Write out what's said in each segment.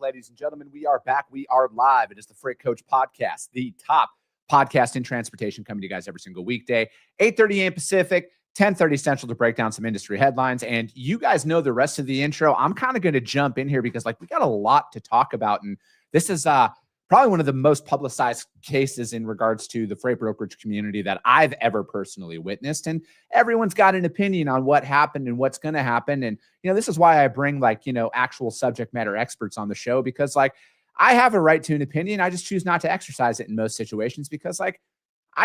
ladies and gentlemen? We are back. We are live. It is the Freight Coach Podcast, the top podcast in transportation, coming to you guys every single weekday, 8:30 a.m. Pacific, 10:30 Central, to break down some industry headlines. And you guys know the rest of the intro. I'm kind of going to jump in here because we got a lot to talk about. And this is probably one of the most publicized cases in regards to the freight brokerage community that I've ever personally witnessed. And everyone's got an opinion on what happened and what's going to happen. And, this is why I bring actual subject matter experts on the show, because I have a right to an opinion. I just choose not to exercise it in most situations because I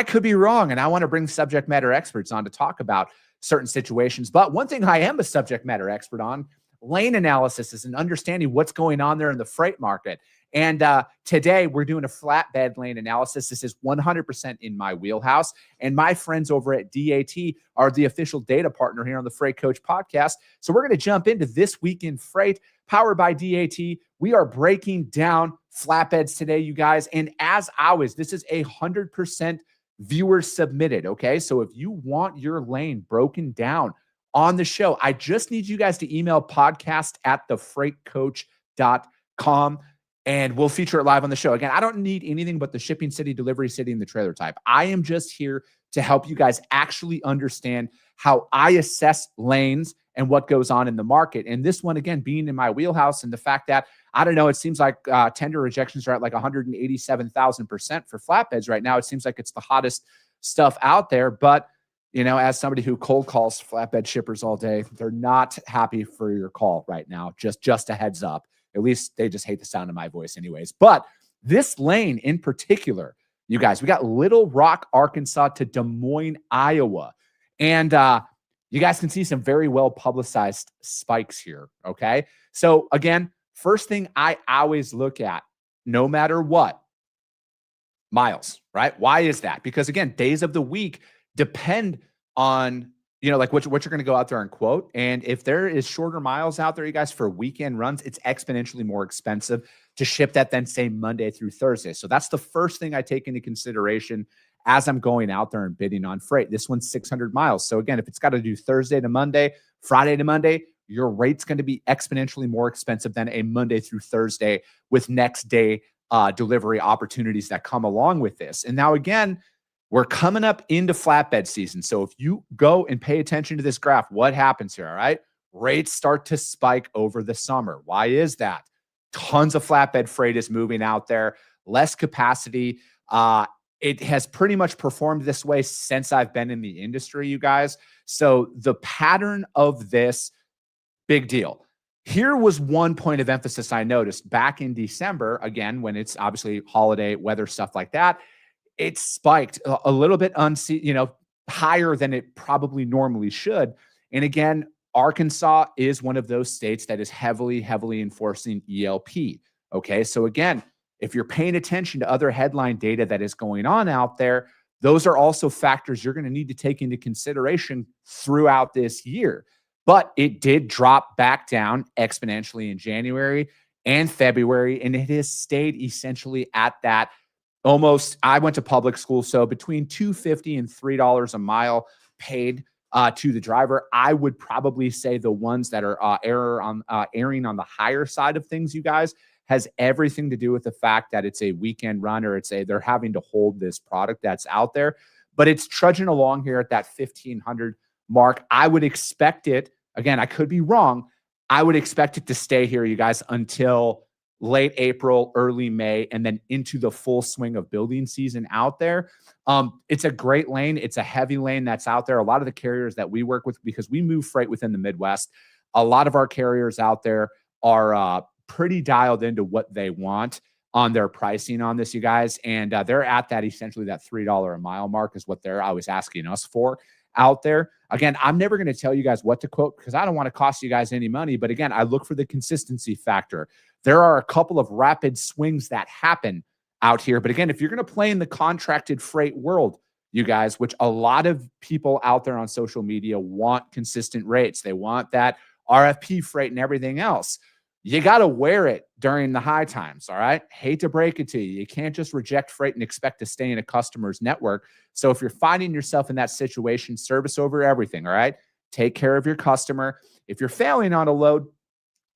could be wrong. And I want to bring subject matter experts on to talk about certain situations. But one thing I am a subject matter expert on, lane analysis, is an understanding what's going on there in the freight market. And today we're doing a flatbed lane analysis. This is 100% in my wheelhouse. And my friends over at DAT are the official data partner here on the Freight Coach Podcast. So we're going to jump into This Week in Freight, powered by DAT. We are breaking down flatbeds today, you guys. And as always, this is 100% viewer submitted. Okay. So if you want your lane broken down on the show, I just need you guys to email podcast@thefreightcoach.com. And we'll feature it live on the show. Again, I don't need anything but the shipping city, delivery city, and the trailer type. I am just here to help you guys actually understand how I assess lanes and what goes on in the market. And this one, again, being in my wheelhouse, and the fact that, I don't know, it seems like tender rejections are at 187,000% for flatbeds right now. It seems like it's the hottest stuff out there. But, as somebody who cold calls flatbed shippers all day, they're not happy for your call right now. Just a heads up. At least they just hate the sound of my voice anyways. But this lane in particular, you guys, we got Little Rock, Arkansas to Des Moines, Iowa. And you guys can see some very well publicized spikes here, okay? So again, first thing I always look at, no matter what, miles, right? Why is that? Because again, days of the week depend on what you're going to go out there and quote. And if there is shorter miles out there, you guys, for weekend runs, it's exponentially more expensive to ship that than, say, Monday through Thursday. So that's the first thing I take into consideration as I'm going out there and bidding on freight. This one's 600 miles. So again, if it's got to do Thursday to Monday, Friday to Monday, your rate's going to be exponentially more expensive than a Monday through Thursday with next day delivery opportunities that come along with this. And now again, we're coming up into flatbed season. So if you go and pay attention to this graph, what happens here, all right? Rates start to spike over the summer. Why is that? Tons of flatbed freight is moving out there, less capacity. It has pretty much performed this way since I've been in the industry, you guys. So the pattern of this, big deal. Here was one point of emphasis I noticed back in December, again, when it's obviously holiday weather, stuff like that. It spiked a little bit higher than it probably normally should. And again, Arkansas is one of those states that is heavily enforcing ELP. Okay. So again, if you're paying attention to other headline data that is going on out there, those are also factors you're going to need to take into consideration throughout this year. But it did drop back down exponentially in January and February, and it has stayed essentially at that. I went to public school, so between $2.50 and $3 a mile paid to the driver. I would probably say the ones that are erring on the higher side of things, you guys, has everything to do with the fact that it's a weekend run, or they're having to hold this product that's out there. But it's trudging along here at that 1,500 mark. I would expect it, again, I could be wrong, I would expect it to stay here, you guys, until late April, early May, and then into the full swing of building season out there. It's a great lane. It's a heavy lane that's out there. A lot of the carriers that we work with, because we move freight within the Midwest, a lot of our carriers out there are pretty dialed into what they want on their pricing on this, you guys. And they're at that, essentially that $3 a mile mark is what they're always asking us for out there. Again, I'm never going to tell you guys what to quote because I don't want to cost you guys any money. But again, I look for the consistency factor. There are a couple of rapid swings that happen out here. But again, if you're going to play in the contracted freight world, you guys, which a lot of people out there on social media want consistent rates. They want that RFP freight and everything else. You got to wear it during the high times, all right? Hate to break it to you. You can't just reject freight and expect to stay in a customer's network. So if you're finding yourself in that situation, service over everything, all right? Take care of your customer. If you're failing on a load,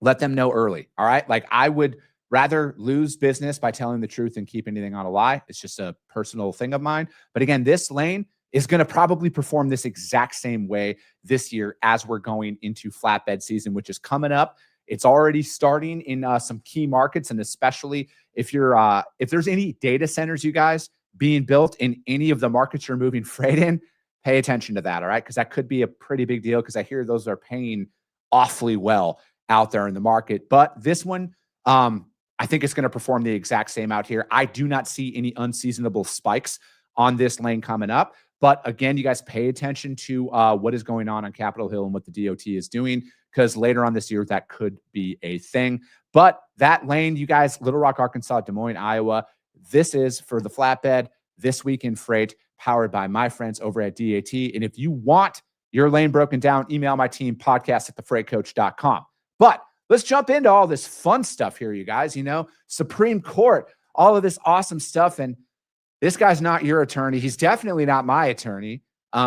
let them know early, all right? Like I would rather lose business by telling the truth than keep anything on a lie. It's just a personal thing of mine. But again, this lane is going to probably perform this exact same way this year as we're going into flatbed season, which is coming up. It's already starting in some key markets, and especially if there's any data centers, you guys, being built in any of the markets you're moving freight in, pay attention to that, all right? Because that could be a pretty big deal, because I hear those are paying awfully well out there in the market. But this one, I think it's going to perform the exact same out here. I do not see any unseasonable spikes on this lane coming up. But again, you guys pay attention to what is going on Capitol Hill and what the DOT is doing, because later on this year, that could be a thing. But that lane, you guys, Little Rock, Arkansas, Des Moines, Iowa, this is for the flatbed This Week in Freight, powered by my friends over at DAT. And if you want your lane broken down, email my team, podcast@thefreightcoach.com. But let's jump into all this fun stuff here, you guys. Supreme Court, all of this awesome stuff. And this guy's not your attorney. He's definitely not my attorney.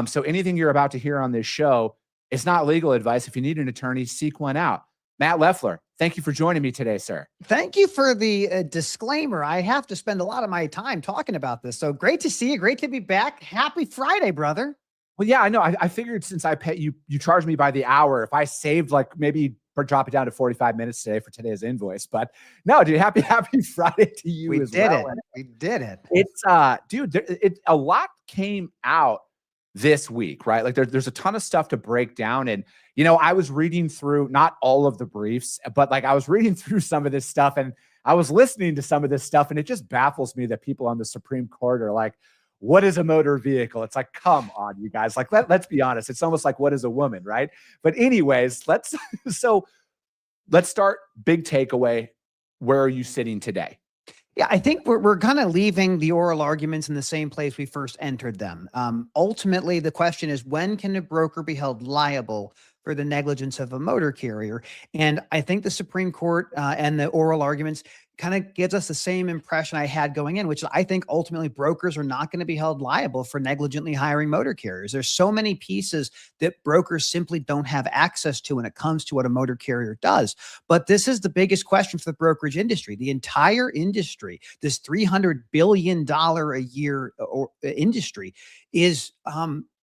So anything you're about to hear on this show, it's not legal advice. If you need an attorney, seek one out. Matt Leffler, thank you for joining me today, sir. Thank you for the disclaimer. I have to spend a lot of my time talking about this. So great to see you. Great to be back. Happy Friday, brother. Well, yeah, I know. I figured since I pay you charge me by the hour, if I saved maybe drop it down to 45 minutes today for today's invoice. But no, dude, happy Friday to you as well. We did it. It's dude, a lot came out this week, right? Like there's a ton of stuff to break down. And I was reading through not all of the briefs, but I was reading through some of this stuff, and I was listening to some of this stuff, and it just baffles me that people on the Supreme Court are like, what is a motor vehicle? It's like, come on, you guys. Let's be honest. It's almost like, what is a woman, right? But anyways, let's start. Big takeaway. Where are you sitting today? Yeah, I think we're kind of leaving the oral arguments in the same place we first entered them. Ultimately, the question is, when can a broker be held liable for the negligence of a motor carrier? And I think the Supreme Court and the oral arguments kind of gives us the same impression I had going in, which I think ultimately brokers are not going to be held liable for negligently hiring motor carriers. There's so many pieces that brokers simply don't have access to when it comes to what a motor carrier does. But this is the biggest question for the brokerage industry. The entire industry, this $300 billion a year industry, is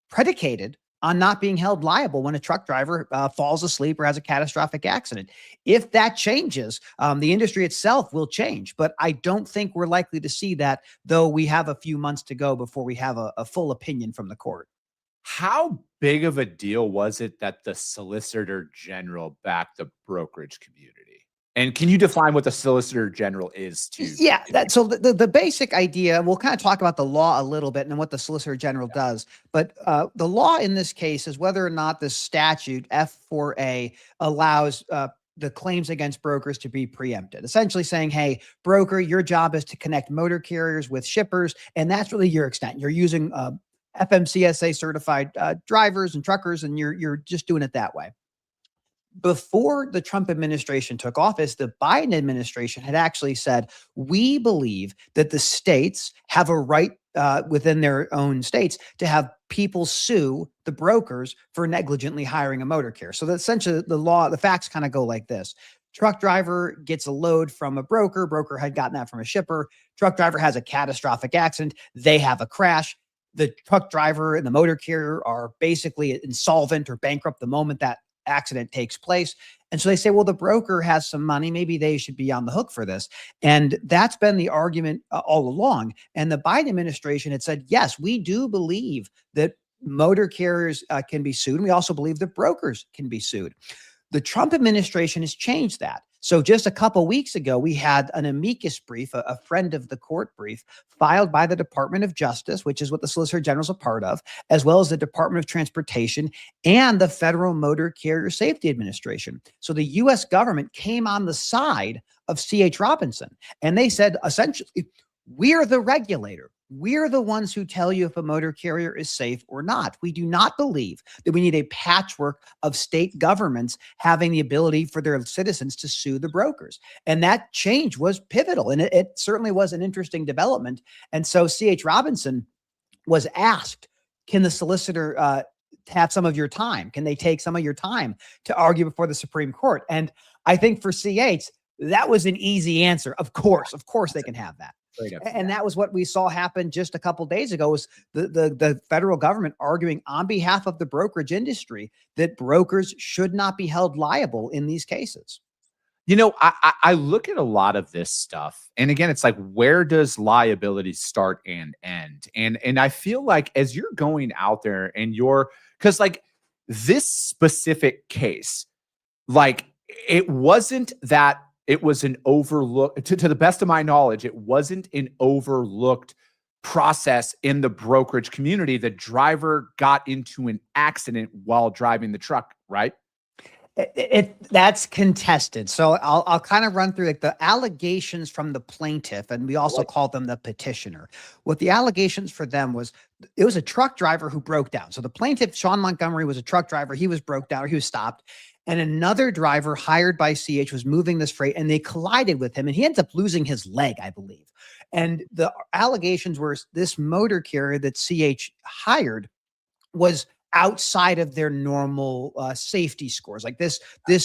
predicated on not being held liable when a truck driver falls asleep or has a catastrophic accident. If that changes, the industry itself will change. But I don't think we're likely to see that, though we have a few months to go before we have a full opinion from the court. How big of a deal was it that the Solicitor General backed the brokerage community? And can you define what the Solicitor General is too? Yeah. So the basic idea, we'll kind of talk about the law a little bit and what the Solicitor General does. But the law in this case is whether or not the statute F4A allows the claims against brokers to be preempted, essentially saying, hey, broker, your job is to connect motor carriers with shippers. And that's really your extent. You're using FMCSA certified drivers and truckers, and you're just doing it that way. Before the Trump administration took office, the Biden administration had actually said, we believe that the states have a right within their own states to have people sue the brokers for negligently hiring a motor carrier. So that essentially the facts kind of go like this. Truck driver gets a load from a broker. Broker had gotten that from a shipper. Truck driver has a catastrophic accident. They have a crash. The truck driver and the motor carrier are basically insolvent or bankrupt the moment that accident takes place. And so they say, well, the broker has some money. Maybe they should be on the hook for this. And that's been the argument all along. And the Biden administration had said, yes, we do believe that motor carriers can be sued. And we also believe that brokers can be sued. The Trump administration has changed that. So just a couple weeks ago, we had an amicus brief, a friend of the court brief, filed by the Department of Justice, which is what the Solicitor General is a part of, as well as the Department of Transportation and the Federal Motor Carrier Safety Administration. So the U.S. government came on the side of C.H. Robinson, and they said, essentially, we're the regulator. We're the ones who tell you if a motor carrier is safe or not. We do not believe that we need a patchwork of state governments having the ability for their citizens to sue the brokers. And that change was pivotal. And it certainly was an interesting development. And so C.H. Robinson was asked, can the solicitor have some of your time? Can they take some of your time to argue before the Supreme Court? And I think for C.H., that was an easy answer. Of course they can have that. Straight up. And that was what we saw happen just a couple days ago, was the federal government arguing on behalf of the brokerage industry that brokers should not be held liable in these cases. You know, I look at a lot of this stuff, and again, it's like, where does liability start and end? And I feel like as you're going out there and because like this specific case, like it wasn't that it was an overlook, to the best of my knowledge, it wasn't an overlooked process in the brokerage community. The driver got into an accident while driving the truck, right? That's contested. So I'll kind of run through like the allegations from the plaintiff, and we also call them the petitioner. What the allegations for them was, it was a truck driver who broke down. So the plaintiff, Sean Montgomery, was a truck driver. He was broke down, or he was stopped. And another driver hired by CH was moving this freight, and they collided with him, and he ends up losing his leg, I believe. And the allegations were this motor carrier that CH hired was outside of their normal safety scores. Like this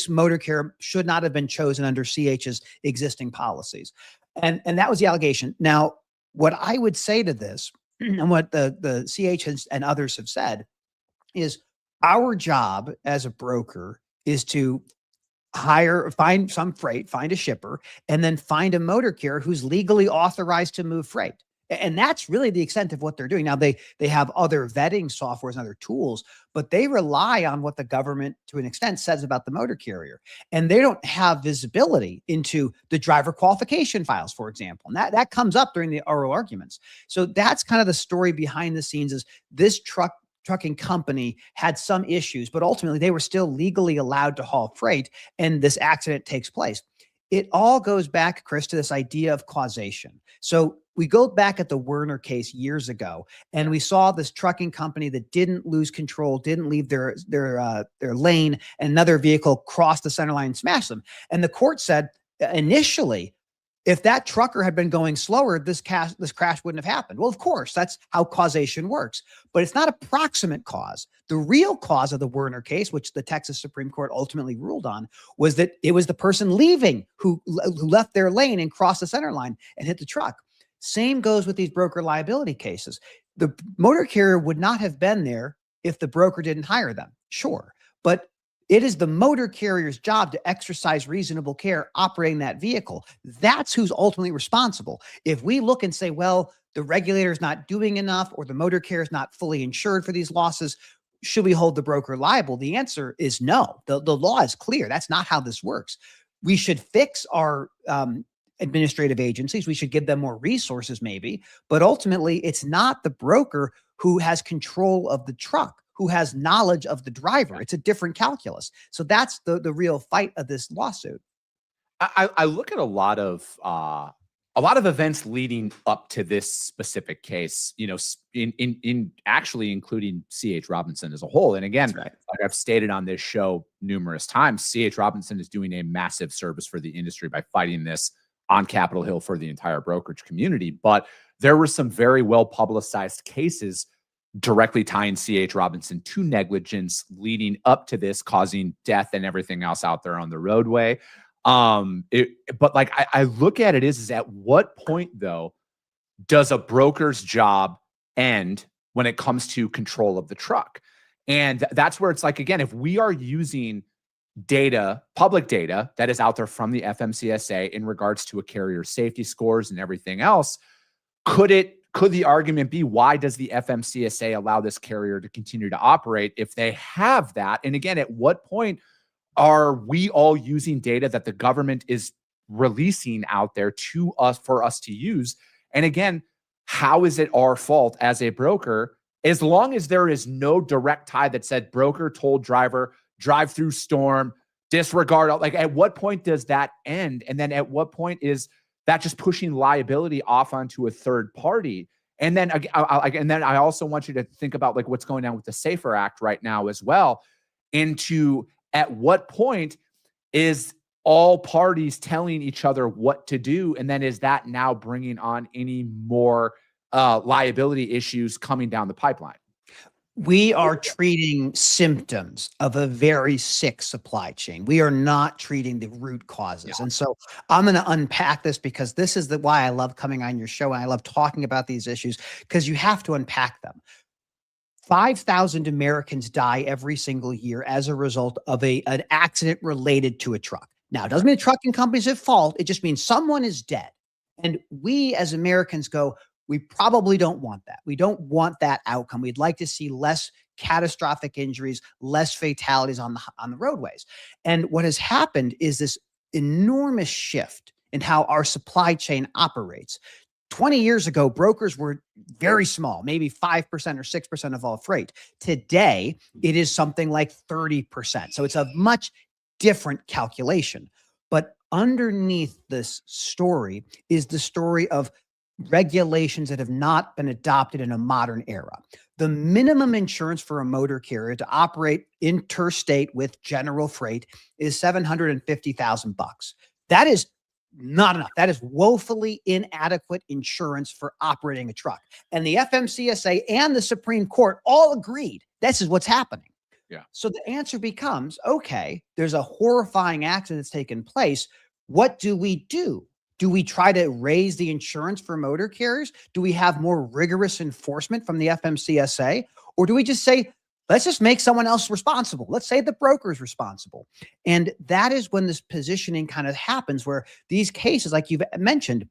motor carrier should not have been chosen under CH's existing policies. And that was the allegation. Now, what I would say to this, and what the CH and others have said, is our job as a broker is to find some freight, find a shipper, and then find a motor carrier who's legally authorized to move freight. And that's really the extent of what they're doing. Now, they have other vetting softwares and other tools, but they rely on what the government, to an extent, says about the motor carrier. And they don't have visibility into the driver qualification files, for example. And that comes up during the oral arguments. So that's kind of the story behind the scenes, is this trucking company had some issues, but ultimately they were still legally allowed to haul freight, and this accident takes place. It all goes back, Chris, to this idea of causation. So we go back at the Werner case years ago, and we saw this trucking company that didn't lose control, didn't leave their lane, and another vehicle crossed the center line and smashed them. And the court said, initially, if that trucker had been going slower, this crash wouldn't have happened. Well, of course, that's how causation works, but it's not a proximate cause. The real cause of the Werner case, which the Texas Supreme Court ultimately ruled on, was that it was the person leaving who left their lane and crossed the center line and hit the truck. Same goes with these broker liability cases. The motor carrier would not have been there if the broker didn't hire them. Sure. But it is the motor carrier's job to exercise reasonable care operating that vehicle. That's who's ultimately responsible. If we look and say, well, the regulator is not doing enough, or the motor carrier is not fully insured for these losses, should we hold the broker liable? The answer is no. The law is clear. That's not how this works. We should fix our administrative agencies. We should give them more resources, maybe. But ultimately, it's not the broker who has control of the truck, who has knowledge of the driver. It's a different calculus. So that's the real fight of this lawsuit. I look at a lot of events leading up to this specific case, you know, in actually including C.H. Robinson as a whole. And again, like I've stated on this show numerous times, C.H. Robinson is doing a massive service for the industry by fighting this on Capitol Hill for the entire brokerage community. But there were some very well publicized cases directly tying C.H. Robinson to negligence leading up to this, causing death and everything else out there on the roadway. But like I look at it is at what point, though, does a broker's job end when it comes to control of the truck? And that's where it's like, again, if we are using data, public data that is out there from the FMCSA in regards to a carrier's safety scores and everything else, could the argument be, why does the FMCSA allow this carrier to continue to operate if they have that? And again, at what point are we all using data that the government is releasing out there to us for us to use? And again, how is it our fault as a broker, as long as there is no direct tie that said broker told driver, drive through storm, disregard, like at what point does that end? And then at what point is that just pushing liability off onto a third party? And then I also want you to think about like what's going on with the SAFER Act right now as well, into at what point is all parties telling each other what to do? And then is that now bringing on any more liability issues coming down the pipeline? We are treating symptoms of a very sick supply chain. We are not treating the root causes. Yeah. And so I'm going to unpack this, because this is why I love coming on your show and I love talking about these issues, because you have to unpack them. 5,000 Americans die every single year as a result of an accident related to a truck. Now, it doesn't mean the trucking company's at fault. It just means someone is dead. And we as Americans go, we probably don't want that. We don't want that outcome. We'd like to see less catastrophic injuries, less fatalities on the roadways. And what has happened is this enormous shift in how our supply chain operates. 20 years ago, brokers were very small, maybe 5% or 6% of all freight. Today, it is something like 30%. So it's a much different calculation. But underneath this story is the story of regulations that have not been adopted in a modern era. The minimum insurance for a motor carrier to operate interstate with general freight is $750,000. That is not enough. That is woefully inadequate insurance for operating a truck. And the FMCSA and the Supreme Court all agreed this is what's happening. Yeah. So the answer becomes, okay, there's a horrifying accident that's taken place. What do we do? Do we try to raise the insurance for motor carriers? Do we have more rigorous enforcement from the FMCSA? Or do we just say, let's just make someone else responsible? Let's say the broker's responsible. And that is when this positioning kind of happens, where these cases, like you've mentioned,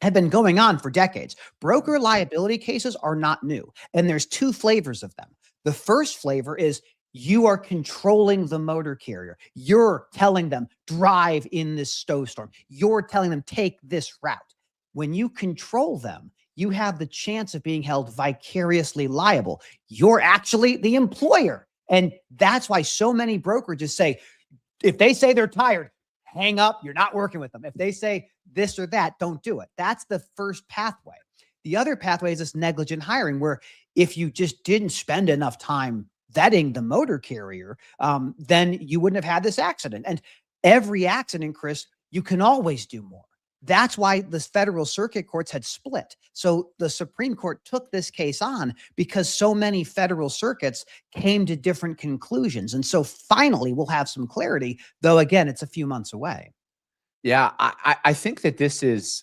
have been going on for decades. Broker liability cases are not new. And there's two flavors of them. The first flavor is you are controlling the motor carrier. You're telling them, drive in this snowstorm. You're telling them, take this route. When you control them, you have the chance of being held vicariously liable. You're actually the employer. And that's why so many brokerages say, if they say they're tired, hang up, you're not working with them. If they say this or that, don't do it. That's the first pathway. The other pathway is this negligent hiring, where if you just didn't spend enough time vetting the motor carrier, then you wouldn't have had this accident. And every accident, Chris, you can always do more. That's why the federal circuit courts had split. So the Supreme Court took this case on because so many federal circuits came to different conclusions. And so finally we'll have some clarity, though, again, it's a few months away. Yeah, I think that this is,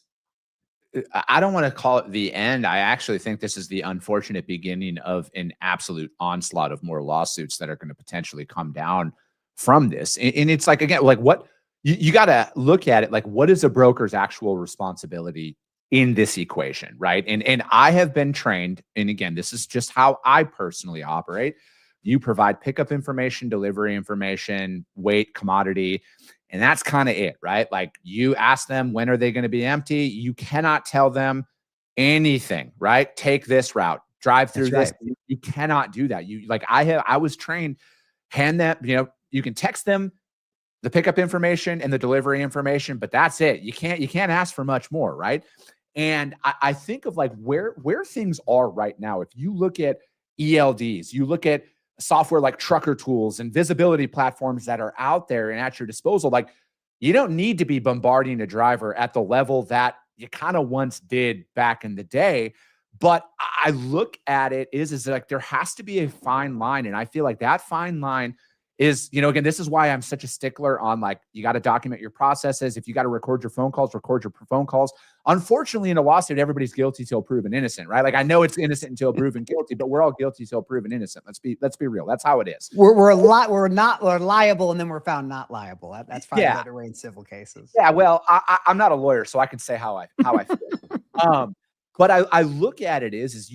I don't want to call it the end. I actually think this is the unfortunate beginning of an absolute onslaught of more lawsuits that are going to potentially come down from this. And it's like, again, like what you got to look at it, like what is a broker's actual responsibility in this equation, right? And I have been trained, and again, this is just how I personally operate. You provide pickup information, delivery information, weight, commodity, and that's kind of it, right? Like you ask them, when are they going to be empty? You cannot tell them anything, right? Take this route, drive through this. Right. You cannot do that. You like, I was trained, hand that, you can text them the pickup information and the delivery information, but that's it. You can't ask for much more, right? And I think of like where things are right now. If you look at ELDs, you look at software like trucker tools and visibility platforms that are out there and at your disposal, like you don't need to be bombarding a driver at the level that you kind of once did back in the day. But I look at it is like there has to be a fine line. And I feel like that fine line is, again, this is why I'm such a stickler on like, you got to document your processes. If you got to record your phone calls, record your phone calls. Unfortunately, in a lawsuit, everybody's guilty till proven innocent, right? Like I know it's innocent until proven guilty, but we're all guilty till proven innocent. Let's be real. That's how it is. We're liable, and then we're found not liable. That's probably a better way in civil cases. Yeah. Well, I'm not a lawyer, so I can say how I feel. But I look at it is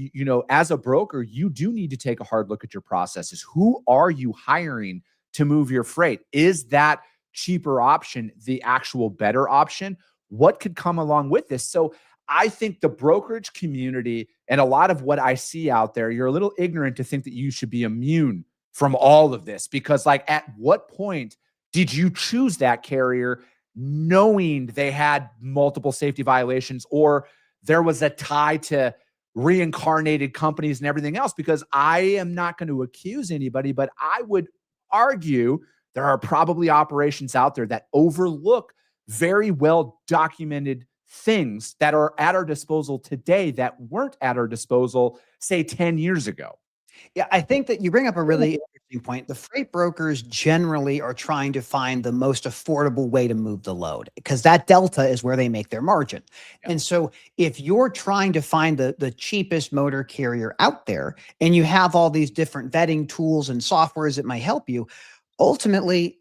as a broker, you do need to take a hard look at your processes. Who are you hiring to move your freight? Is that cheaper option the actual better option? What could come along with this? So I think the brokerage community and a lot of what I see out there, you're a little ignorant to think that you should be immune from all of this, because like at what point did you choose that carrier knowing they had multiple safety violations, or there was a tie to reincarnated companies and everything else? Because I am not going to accuse anybody, but I would argue there are probably operations out there that overlook very well documented things that are at our disposal today that weren't at our disposal, say 10 years ago. Yeah, I think that you bring up a really interesting point. The freight brokers generally are trying to find the most affordable way to move the load because that delta is where they make their margin. Yeah. And so if you're trying to find the cheapest motor carrier out there and you have all these different vetting tools and softwares that might help you, ultimately,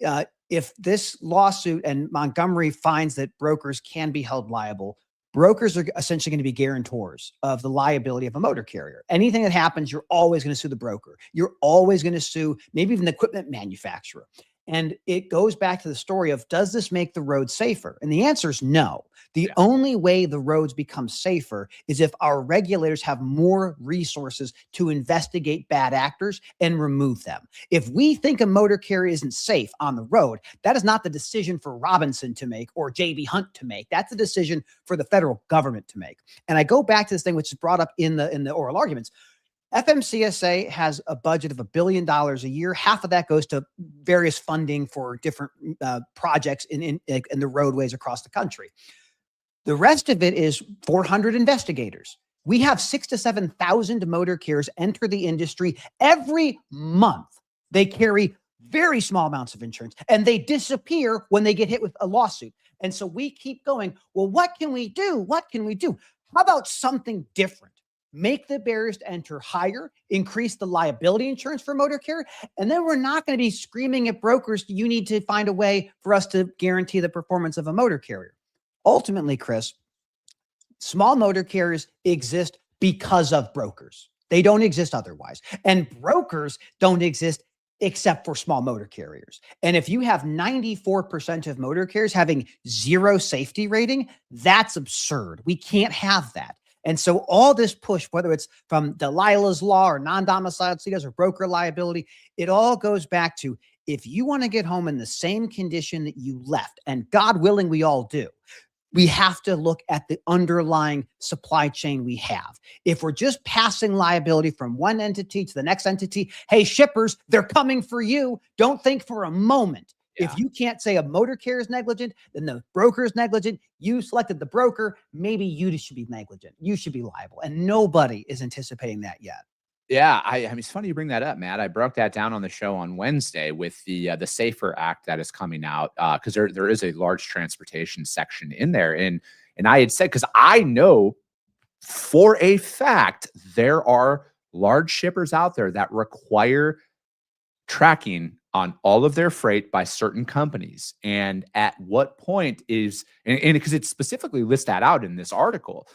if this lawsuit and Montgomery finds that brokers can be held liable, brokers are essentially going to be guarantors of the liability of a motor carrier. Anything that happens, you're always going to sue the broker. You're always going to sue maybe even the equipment manufacturer. And it goes back to the story of, does this make the road safer? And the answer is no. The only way the roads become safer is if our regulators have more resources to investigate bad actors and remove them. If we think a motor carrier isn't safe on the road, that is not the decision for Robinson to make or JB Hunt to make. That's a decision for the federal government to make. And I go back to this thing which is brought up in the oral arguments. FMCSA has a budget of $1 billion a year. Half of that goes to various funding for different projects in the roadways across the country. The rest of it is 400 investigators. We have 6,000 to 7,000 motor carriers enter the industry every month. They carry very small amounts of insurance and they disappear when they get hit with a lawsuit. And so we keep going, well, what can we do? What can we do? How about something different? Make the barriers to enter higher, increase the liability insurance for motor carrier, and then we're not going to be screaming at brokers, you need to find a way for us to guarantee the performance of a motor carrier. Ultimately, Chris, small motor carriers exist because of brokers. They don't exist otherwise. And brokers don't exist except for small motor carriers. And if you have 94% of motor carriers having 0 safety rating, that's absurd. We can't have that. And so all this push, whether it's from Delilah's Law or non-domiciled CEDAs or broker liability, it all goes back to, if you want to get home in the same condition that you left, and God willing, we all do, we have to look at the underlying supply chain we have. If we're just passing liability from one entity to the next entity, hey, shippers, they're coming for you. Don't think for a moment. Yeah. If you can't say a motor carrier is negligent, then the broker is negligent. You selected the broker. Maybe you should be negligent. You should be liable. And nobody is anticipating that yet. Yeah, I mean, it's funny you bring that up, Matt. I broke that down on the show on Wednesday with the Safer Act that is coming out, because there is a large transportation section in there, and I had said, because I know for a fact there are large shippers out there that require tracking on all of their freight by certain companies, and at what point is, and because it specifically lists that out in this article.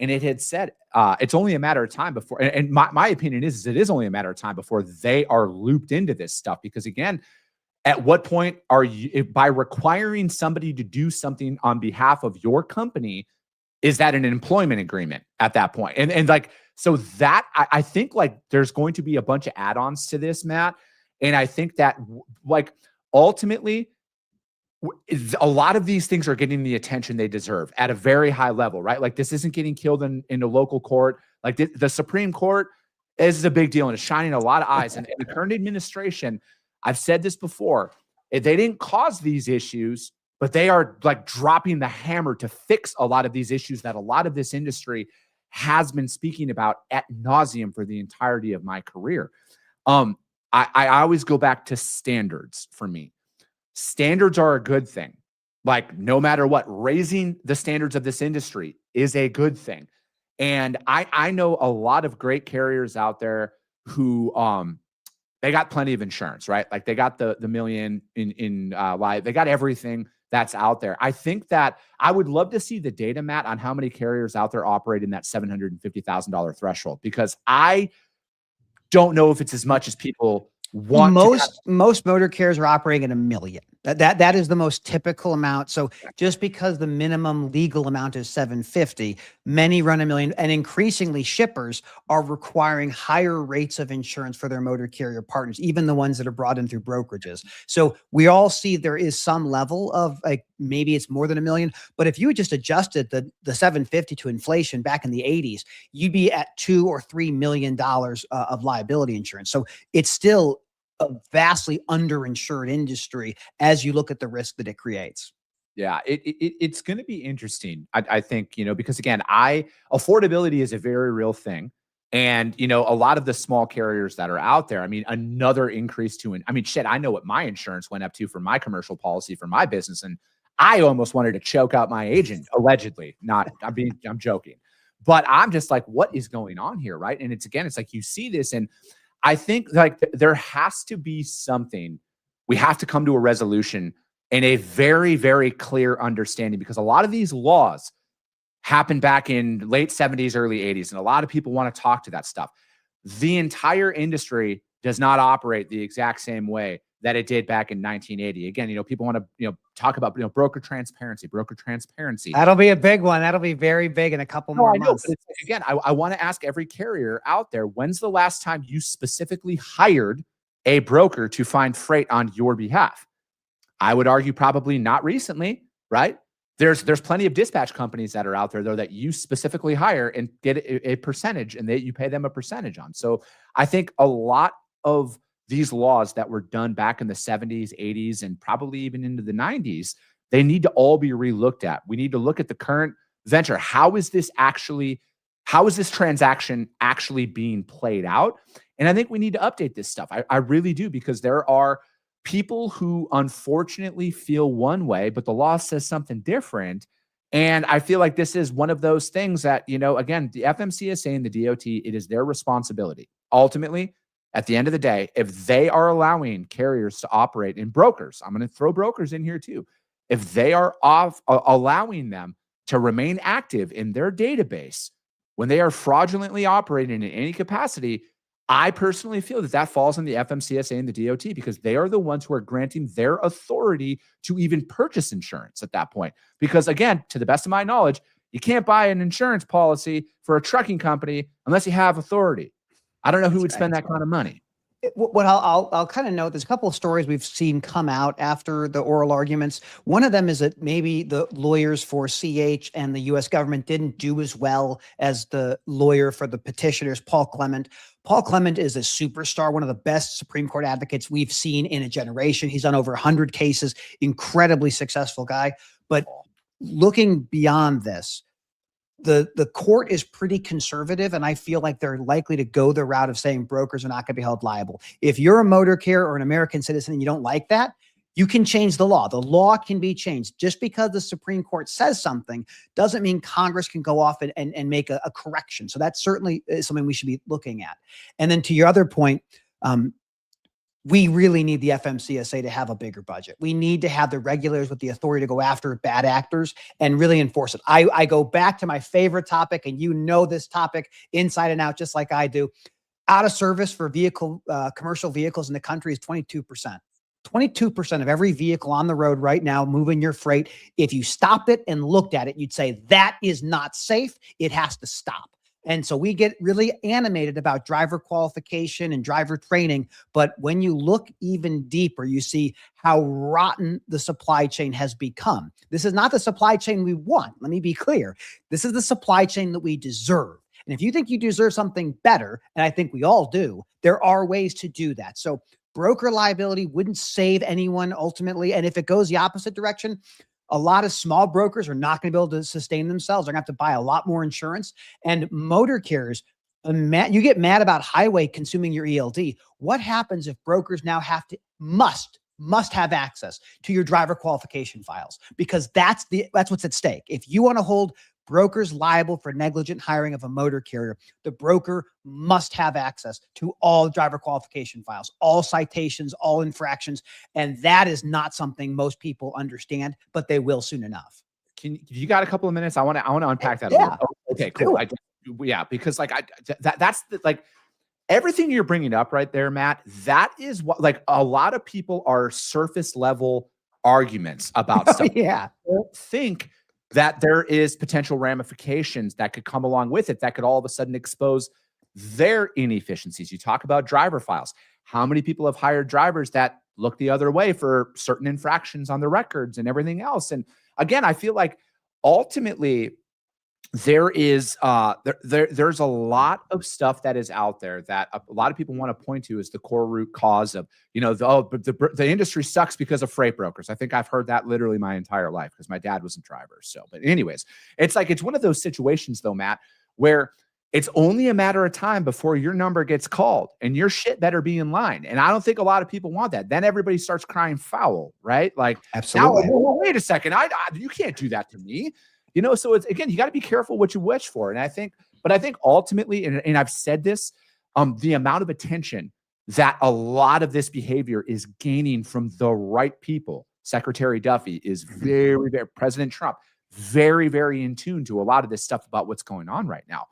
And it had said it's only a matter of time before, and my opinion is it is only a matter of time before they are looped into this stuff. Because again, at what point are you, by requiring somebody to do something on behalf of your company, is that an employment agreement at that point? And like, so that I think like there's going to be a bunch of add-ons to this, Matt. And I think that like ultimately, a lot of these things are getting the attention they deserve at a very high level, right? Like this isn't getting killed in a local court. Like the Supreme Court is a big deal and it's shining a lot of eyes. And the current administration, I've said this before, they didn't cause these issues, but they are like dropping the hammer to fix a lot of these issues that a lot of this industry has been speaking about ad nauseum for the entirety of my career. I always go back to standards for me. Standards are a good thing. Like no matter what, raising the standards of this industry is a good thing. And I know a lot of great carriers out there who they got plenty of insurance, right? Like they got the million in live, they got everything that's out there. I think that I would love to see the data, Matt, on how many carriers out there operate in that $750,000 threshold, because I don't know if it's as much as people want. Most motor carriers are operating at $1 million. That is the most typical amount. So just because the minimum legal amount is $750, many run $1 million, and increasingly shippers are requiring higher rates of insurance for their motor carrier partners, even the ones that are brought in through brokerages. So we all see there is some level of like, maybe it's more than $1 million, but if you just adjusted the $750 to inflation back in the 80s, you'd be at $2 or $3 million of liability insurance. So it's still a vastly underinsured industry as you look at the risk that it creates. Yeah, it's going to be interesting. I think, because again, affordability is a very real thing. And, you know, a lot of the small carriers that are out there, I mean, another increase to, I mean, shit, I know what my insurance went up to for my commercial policy for my business. And I almost wanted to choke out my agent, allegedly. Not, I'm joking. But I'm just like, what is going on here? Right. And it's like, you see this. And I think like there has to be something. We have to come to a resolution and a very, very clear understanding, because a lot of these laws happened back in late 70s, early 80s. And a lot of people want to talk to that stuff. The entire industry does not operate the exact same way that it did back in 1980. Again, you know, people want to, talk about, broker transparency. That'll be a big one. That'll be very big in a couple more months. But it's like, again, I want to ask every carrier out there, when's the last time you specifically hired a broker to find freight on your behalf? I would argue probably not recently, right? There's plenty of dispatch companies that are out there, though, that you specifically hire and get a percentage, and you pay them a percentage on. So I think a lot of these laws that were done back in the 70s, 80s, and probably even into the 90s, they need to all be relooked at. We need to look at the current venture. How is this transaction actually being played out? And I think we need to update this stuff. I really do, because there are people who unfortunately feel one way, but the law says something different. And I feel like this is one of those things that, again, the FMCSA and the DOT, it is their responsibility. Ultimately, at the end of the day, if they are allowing carriers to operate, in brokers, I'm going to throw brokers in here too, if they are allowing them to remain active in their database when they are fraudulently operating in any capacity, I personally feel that falls on the FMCSA and the DOT, because they are the ones who are granting their authority to even purchase insurance at that point. Because again, to the best of my knowledge, you can't buy an insurance policy for a trucking company unless you have authority. I don't know who would spend that kind of money. What I'll kind of note, there's a couple of stories we've seen come out after the oral arguments. One of them is that maybe the lawyers for CH and the U.S. government didn't do as well as the lawyer for the petitioners, Paul Clement. Paul Clement is a superstar, one of the best Supreme Court advocates we've seen in a generation. He's done over 100 cases, incredibly successful guy. But looking beyond this, the court is pretty conservative, and I feel like they're likely to go the route of saying brokers are not going to be held liable. If you're a motor carrier or an American citizen and you don't like that, you can change the law. The law can be changed. Just because the Supreme Court says something doesn't mean Congress can go off and make a correction. So that certainly is something we should be looking at. And then to your other point, we really need the FMCSA to have a bigger budget. We need to have the regulators with the authority to go after bad actors and really enforce it. I go back to my favorite topic, and you know this topic inside and out, just like I do. Out of service for commercial vehicles in the country is 22%. 22% of every vehicle on the road right now moving your freight. If you stopped it and looked at it, you'd say that is not safe. It has to stop. And so we get really animated about driver qualification and driver training. But when you look even deeper, you see how rotten the supply chain has become. This is not the supply chain we want. Let me be clear. This is the supply chain that we deserve. And if you think you deserve something better, and I think we all do, there are ways to do that. So broker liability wouldn't save anyone ultimately. And if it goes the opposite direction, a lot of small brokers are not going to be able to sustain themselves. They're going to have to buy a lot more insurance. And motor carriers, you get mad about highway consuming your ELD. What happens if brokers now must have access to your driver qualification files? Because that's what's at stake. If you want to hold brokers liable for negligent hiring of a motor carrier, the broker must have access to all driver qualification files, all citations, all infractions. And that is not something most people understand, but they will soon enough. You got a couple of minutes? I want to unpack that. Yeah. Okay, cool. Because that's everything you're bringing up right there, Matt. That is what, like, a lot of people are surface level arguments about stuff. Yeah. I don't think that there is potential ramifications that could come along with it that could all of a sudden expose their inefficiencies. You talk about driver files. How many people have hired drivers that look the other way for certain infractions on the records and everything else? And again, I feel like ultimately there is there's a lot of stuff that is out there that a lot of people want to point to as the core root cause of, the industry sucks because of freight brokers. I think I've heard that literally my entire life because my dad was a driver. So, but anyways, it's one of those situations though, Matt, where it's only a matter of time before your number gets called, and your shit better be in line. And I don't think a lot of people want that. Then everybody starts crying foul, right? Like, Absolutely. now, wait a second. You can't do that to me. So it's, again, you got to be careful what you wish for. And I think ultimately, and I've said this, the amount of attention that a lot of this behavior is gaining from the right people. Secretary Duffy is very, very, President Trump, very, very in tune to a lot of this stuff about what's going on right now.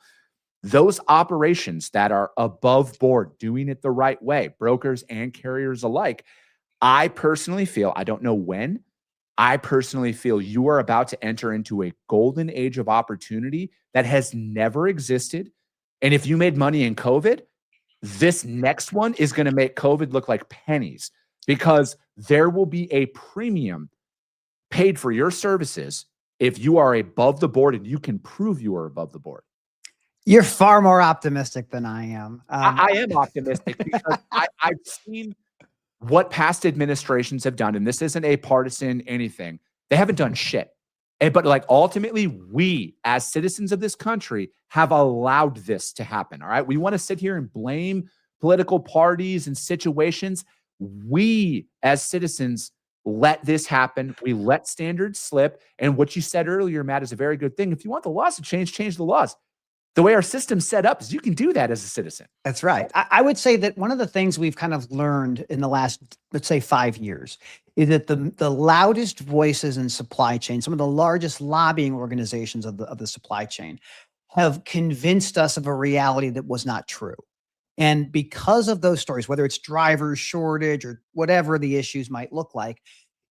Those operations that are above board, doing it the right way, brokers and carriers alike, I personally feel, I don't know when, I personally feel you are about to enter into a golden age of opportunity that has never existed. And if you made money in COVID, this next one is going to make COVID look like pennies, because there will be a premium paid for your services if you are above the board and you can prove you are above the board. You're far more optimistic than I am. I am optimistic because I've seen what past administrations have done, and this isn't a partisan anything. They haven't done shit. But like, ultimately, we as citizens of this country have allowed this to happen. All right. We want to sit here and blame political parties and situations. We as citizens let this happen. We let standards slip. And what you said earlier, Matt, is a very good thing. If you want the laws to change the laws. The way our system's set up is you can do that as a citizen. That's right. I would say that one of the things we've kind of learned in the last, let's say, 5 years, is that the loudest voices in supply chain, some of the largest lobbying organizations of the supply chain, have convinced us of a reality that was not true. And because of those stories, whether it's driver shortage or whatever the issues might look like,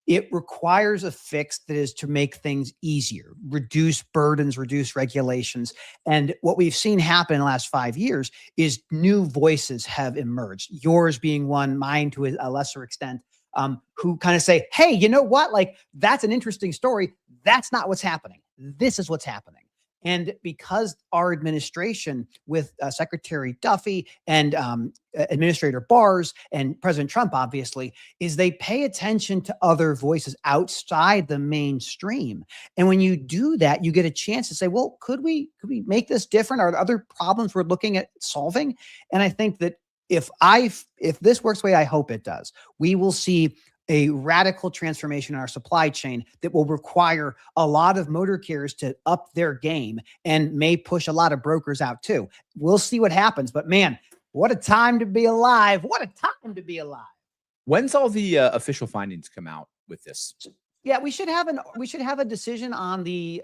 it requires a fix that is to make things easier, reduce burdens, reduce regulations. And what we've seen happen in the last 5 years is new voices have emerged, yours being one, mine to a lesser extent, who kind of say, hey, you know what? Like, that's an interesting story. That's not what's happening. This is what's happening. And because our administration with Secretary Duffy and Administrator Barrs and President Trump, obviously, is they pay attention to other voices outside the mainstream. And when you do that, you get a chance to say, well, could we make this different? Are there other problems we're looking at solving? And I think that if this works the way I hope it does, we will see a radical transformation in our supply chain that will require a lot of motor carriers to up their game and may push a lot of brokers out too. We'll see what happens, but man, what a time to be alive. What a time to be alive. When's all the official findings come out with this? Yeah, we should have a decision on the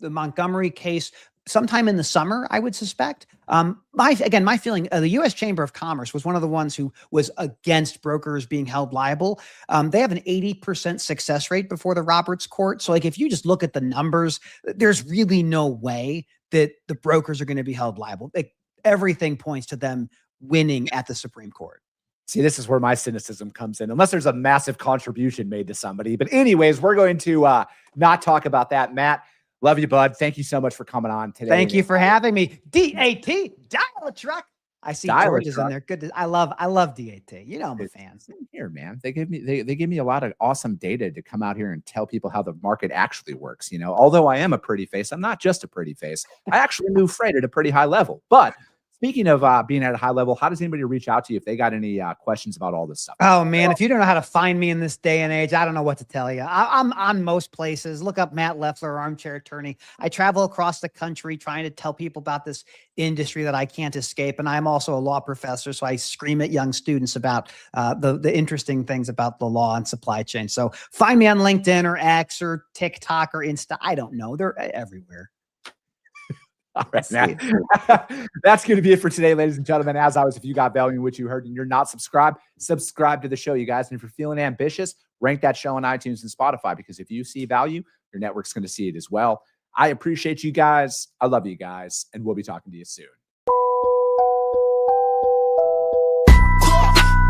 Montgomery case sometime in the summer, I would suspect. My feeling, the U.S. Chamber of Commerce was one of the ones who was against brokers being held liable. They have an 80% success rate before the Roberts Court. So like, if you just look at the numbers, there's really no way that the brokers are going to be held liable. Like, everything points to them winning at the Supreme Court. See, this is where my cynicism comes in, unless there's a massive contribution made to somebody. But anyways, we're going to not talk about that. Matt, love you, bud. Thank you so much for coming on today. Thank you for having me. DAT, dial a truck. I see George is in there. Good. I love DAT. You know, I'm a fan. Here, man. They give me a lot of awesome data to come out here and tell people how the market actually works. You know, although I am a pretty face, I'm not just a pretty face. I actually move freight at a pretty high level. But speaking of being at a high level, how does anybody reach out to you if they got any questions about all this stuff? Oh, man, if you don't know how to find me in this day and age, I don't know what to tell you. I'm on most places. Look up Matt Leffler, Armchair Attorney. I travel across the country trying to tell people about this industry that I can't escape. And I'm also a law professor, so I scream at young students about the interesting things about the law and supply chain. So find me on LinkedIn or X or TikTok or Insta. I don't know. They're everywhere. All right, Matt. That's going to be it for today, ladies and gentlemen. As always, if you got value in what you heard and you're not subscribed, subscribe to the show, you guys. And if you're feeling ambitious, rank that show on iTunes and Spotify, because if you see value, your network's going to see it as well. I appreciate you guys. I love you guys, and we'll be talking to you soon.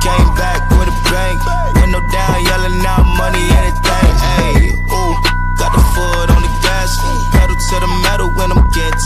Came back with a bang, window down, yelling out money, anything. Hey, ooh, got the foot on the gas, pedal to the metal when I'm getting